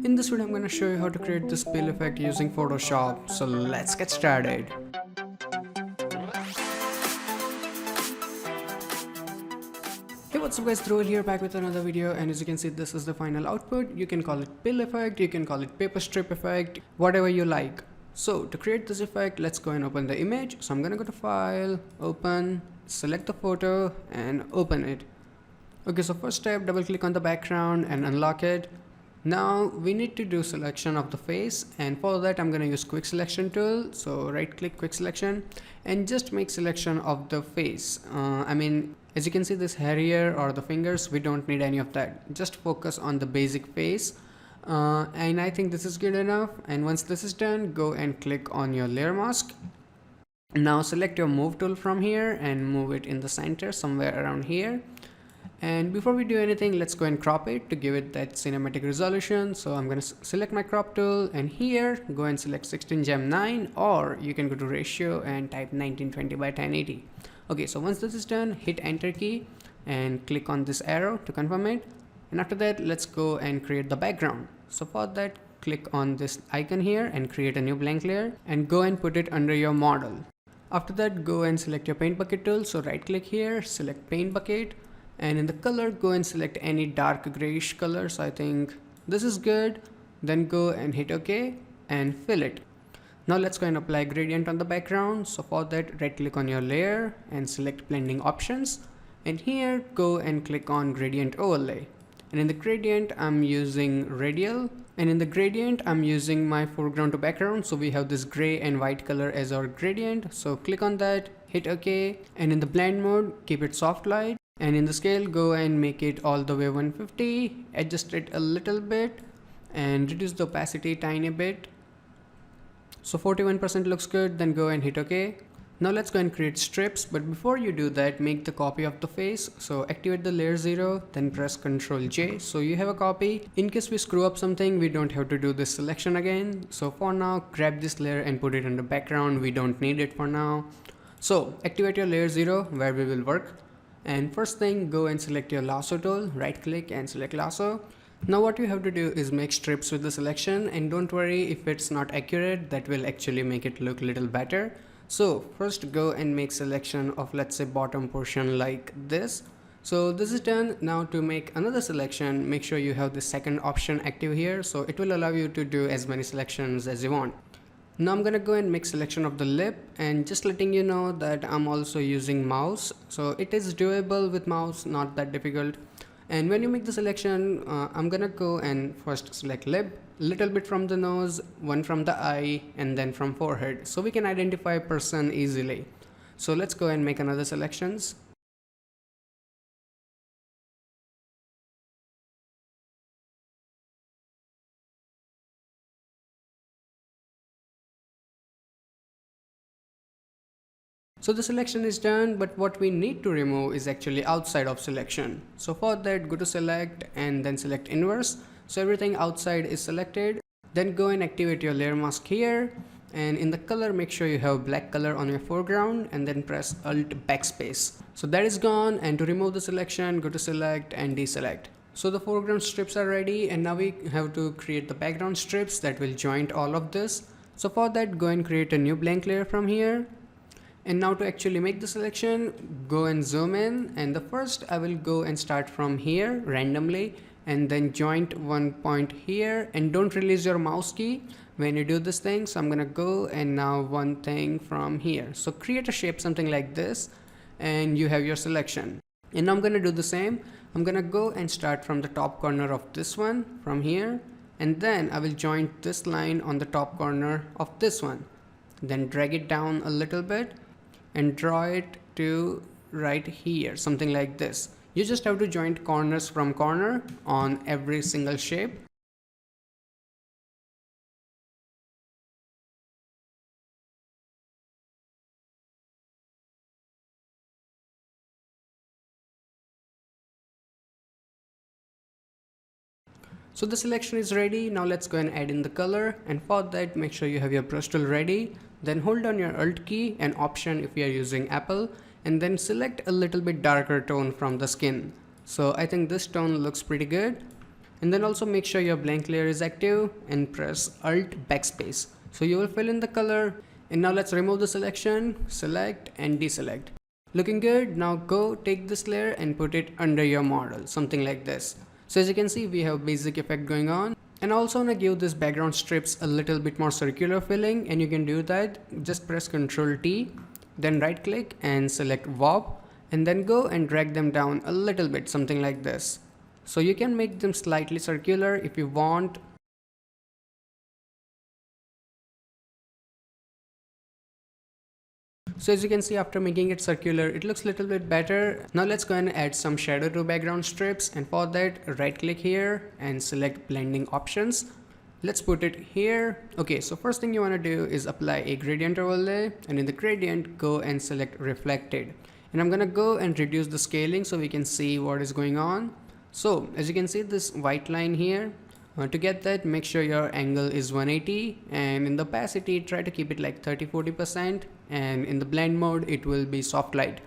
In this video I'm going to show you how to create this spill effect using Photoshop, so let's get started. Hey, what's up guys, Dhruv here back with another video, and as you can see this is the final output. You can call it pill effect, you can call it paper strip effect, whatever you like. So to create this effect, let's go and open the image. So I'm going to go to File, Open, select the photo and open it. Okay, so first step, double click on the background and unlock it. Now we need to do selection of the face, and for that I'm going to use quick selection tool. So right click, quick selection, and just make selection of the face. As you can see, this hair here or the fingers, we don't need any of that. Just focus on the basic face, and I think this is good enough. And once this is done, go and click on your layer mask. Now select your move tool from here and move it in the center somewhere around here. And before we do anything, let's go and crop it to give it that cinematic resolution. So I'm going to select my crop tool, and here go and select 16:9, or you can go to ratio and type 1920 by 1080. Okay, so once this is done, hit enter key and click on this arrow to confirm it. And after that, let's go and create the background. So for that, click on this icon here and create a new blank layer and go and put it under your model. After that, go and select your paint bucket tool. So right click here, select paint bucket, and in the color, go and select any dark grayish color. So I think this is good. Then go and hit OK and fill it. Now let's go and apply gradient on the background. So for that, right click on your layer and select blending options, and here go and click on gradient overlay. And in the gradient, I'm using radial, and in the gradient I'm using my foreground to background. So we have this gray and white color as our gradient. So click on that, hit OK, and in the blend mode, keep it soft light. And in the scale, go and make it all the way 150, adjust it a little bit and reduce the opacity tiny bit. So 41% looks good. Then go and hit OK. Now let's go and create strips, but before you do that, make the copy of the face. So activate the layer 0, then press Ctrl J. So you have a copy. In case we screw up something, we don't have to do this selection again. So for now, grab this layer and put it in the background. We don't need it for now. So activate your layer 0 where we will work. And first thing, go and select your lasso tool, right click and select lasso. Now what you have to do is make strips with the selection, and don't worry if it's not accurate, that will actually make it look little better. So first go and make selection of, let's say, bottom portion like this. So this is done. Now to make another selection, make sure you have the second option active here, so it will allow you to do as many selections as you want. Now I'm gonna go and make selection of the lip, and just letting you know that I'm also using mouse, so it is doable with mouse, not that difficult. And when you make the selection, I'm gonna go and first select lip, little bit from the nose, one from the eye, and then from forehead, so we can identify a person easily. So let's go and make another selections. So the selection is done, but what we need to remove is actually outside of selection. So for that, go to select and then select inverse. So everything outside is selected. Then go and activate your layer mask here, and in the color, make sure you have black color on your foreground, and then press Alt backspace. So that is gone, and to remove the selection, go to select and deselect. So the foreground strips are ready, and now we have to create the background strips that will join all of this. So for that, go and create a new blank layer from here. And now to actually make the selection, go and zoom in, and the first I will go and start from here randomly, and then joint one point here, and don't release your mouse key when you do this thing. So I'm gonna go and now one thing from here. So create a shape something like this, and you have your selection. And now I'm gonna do the same. I'm gonna go and start from the top corner of this one from here, and then I will join this line on the top corner of this one, then drag it down a little bit and draw it to right here, something like this. You just have to join corners from corner on every single shape. So the selection is ready. Now let's go and add in the color, and for that, make sure you have your brush tool ready. Then hold down your Alt key and Option if you are using Apple, and then select a little bit darker tone from the skin. So I think this tone looks pretty good. And then also make sure your blank layer is active and press Alt backspace. So you will fill in the color. And now let's remove the selection, select and deselect. Looking good. Now go take this layer and put it under your model, something like this. So as you can see, we have basic effect going on. And also want to give this background strips a little bit more circular feeling, and you can do that. Just press Ctrl T, then right click and select warp, and then go and drag them down a little bit, something like this. So you can make them slightly circular if you want. So as you can see, after making it circular, it looks a little bit better. Now let's go and add some shadow to background strips, and for that right click here and select blending options. Let's put it here. Okay, so first thing you want to do is apply a gradient overlay, and in the gradient go and select reflected. And I'm gonna go and reduce the scaling so we can see what is going on. So as you can see, this white line here, to get that, make sure your angle is 180, and in the opacity try to keep it like 30-40%, and in the blend mode it will be soft light.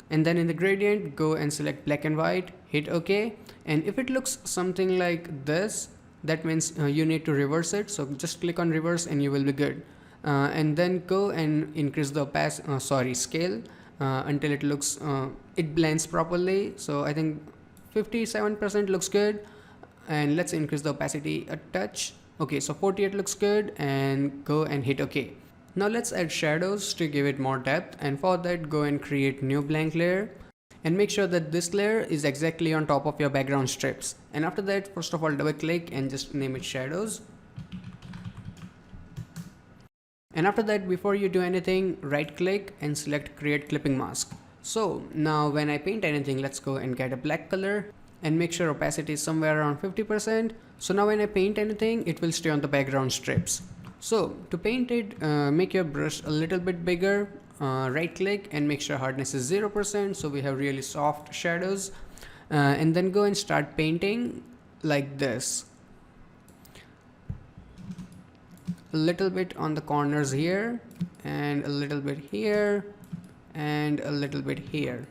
And then in the gradient go and select black and white, hit OK, and if it looks something like this, that means you need to reverse it. So just click on reverse and you will be good. And then go and increase the scale until it looks it blends properly. So I think 57% looks good, and let's increase the opacity a touch. Okay, so 48 looks good, and go and hit OK. Now let's add shadows to give it more depth, and for that go and create new blank layer, and make sure that this layer is exactly on top of your background strips. And after that, first of all, double click and just name it shadows. And after that, before you do anything, right click and select create clipping mask. So now when I paint anything, let's go and get a black color and make sure opacity is somewhere around 50%. So now when I paint anything, it will stay on the background strips. So to paint it, make your brush a little bit bigger, right click and make sure hardness is 0%, so we have really soft shadows, and then go and start painting like this. A little bit on the corners here, and a little bit here, and a little bit here.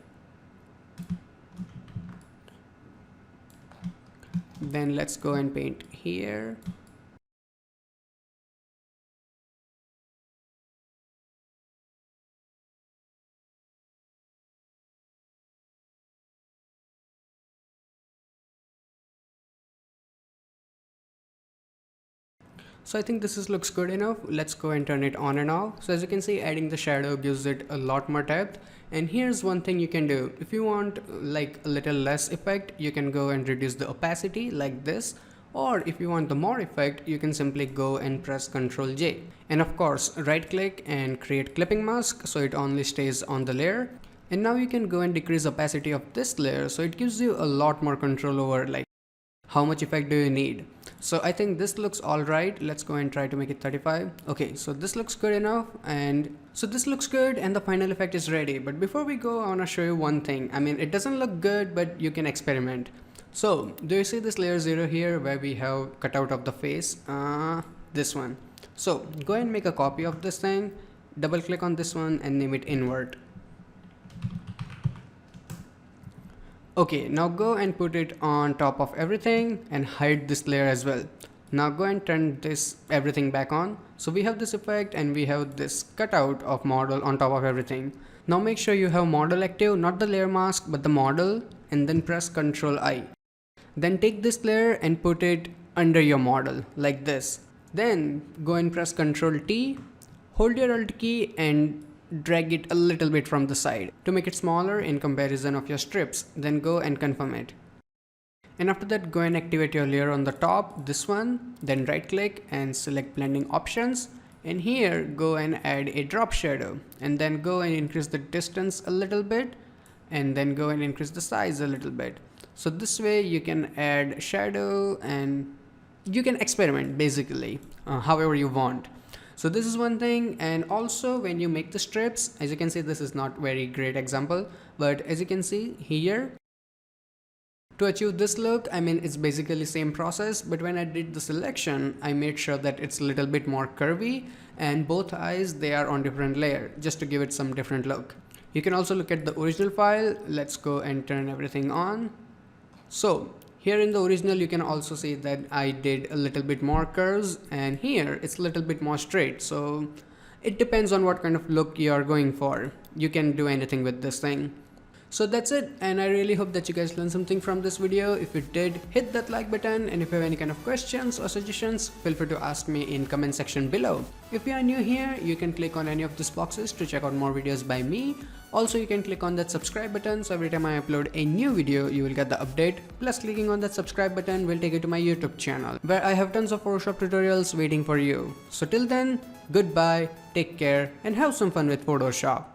Then let's go and paint here. So I think this looks good enough. Let's go and turn it on and off. So as you can see, adding the shadow gives it a lot more depth. And here's one thing you can do. If you want like a little less effect, you can go and reduce the opacity like this. Or if you want the more effect, you can simply go and press Ctrl J. And of course, right click and create clipping mask so it only stays on the layer. And now you can go and decrease opacity of this layer, so it gives you a lot more control over like how much effect do you need. So I think this looks alright. Let's go and try to make it 35. Okay, so this looks good enough, and so this looks good and the final effect is ready. But before we go, I want to show you one thing. I mean, it doesn't look good, but you can experiment. So do you see this layer 0 here where we have cutout of the face? This one. So go and make a copy of this thing, double click on this one and name it invert. Okay, now go and put it on top of everything and hide this layer as well. Now go and turn this everything back on. So we have this effect and we have this cutout of model on top of everything. Now make sure you have model active, not the layer mask, but the model, and then press Ctrl I. Then take this layer and put it under your model like this. Then go and press Ctrl T, hold your Alt key and drag it a little bit from the side to make it smaller in comparison of your strips. Then go and confirm it. And after that, go and activate your layer on the top, this one, then right click and select blending options. And here go and add a drop shadow, and then go and increase the distance a little bit, and then go and increase the size a little bit. So this way you can add shadow and you can experiment basically however you want. So this is one thing. And also when you make the strips, as you can see, this is not very great example, but as you can see here, to achieve this look, I mean, it's basically same process, but when I did the selection, I made sure that it's a little bit more curvy, and both eyes, they are on different layer just to give it some different look. You can also look at the original file. Let's go and turn everything on. So Here in the original you can also see that I did a little bit more curves, and here it's a little bit more straight. So it depends on what kind of look you are going for. You can do anything with this thing. So that's it, and I really hope that you guys learned something from this video. If you did, hit that like button, and if you have any kind of questions or suggestions, feel free to ask me in comment section below. If you are new here, you can click on any of these boxes to check out more videos by me. Also, you can click on that subscribe button, so every time I upload a new video, you will get the update. Plus, clicking on that subscribe button will take you to my YouTube channel, where I have tons of Photoshop tutorials waiting for you. So till then, goodbye, take care, and have some fun with Photoshop.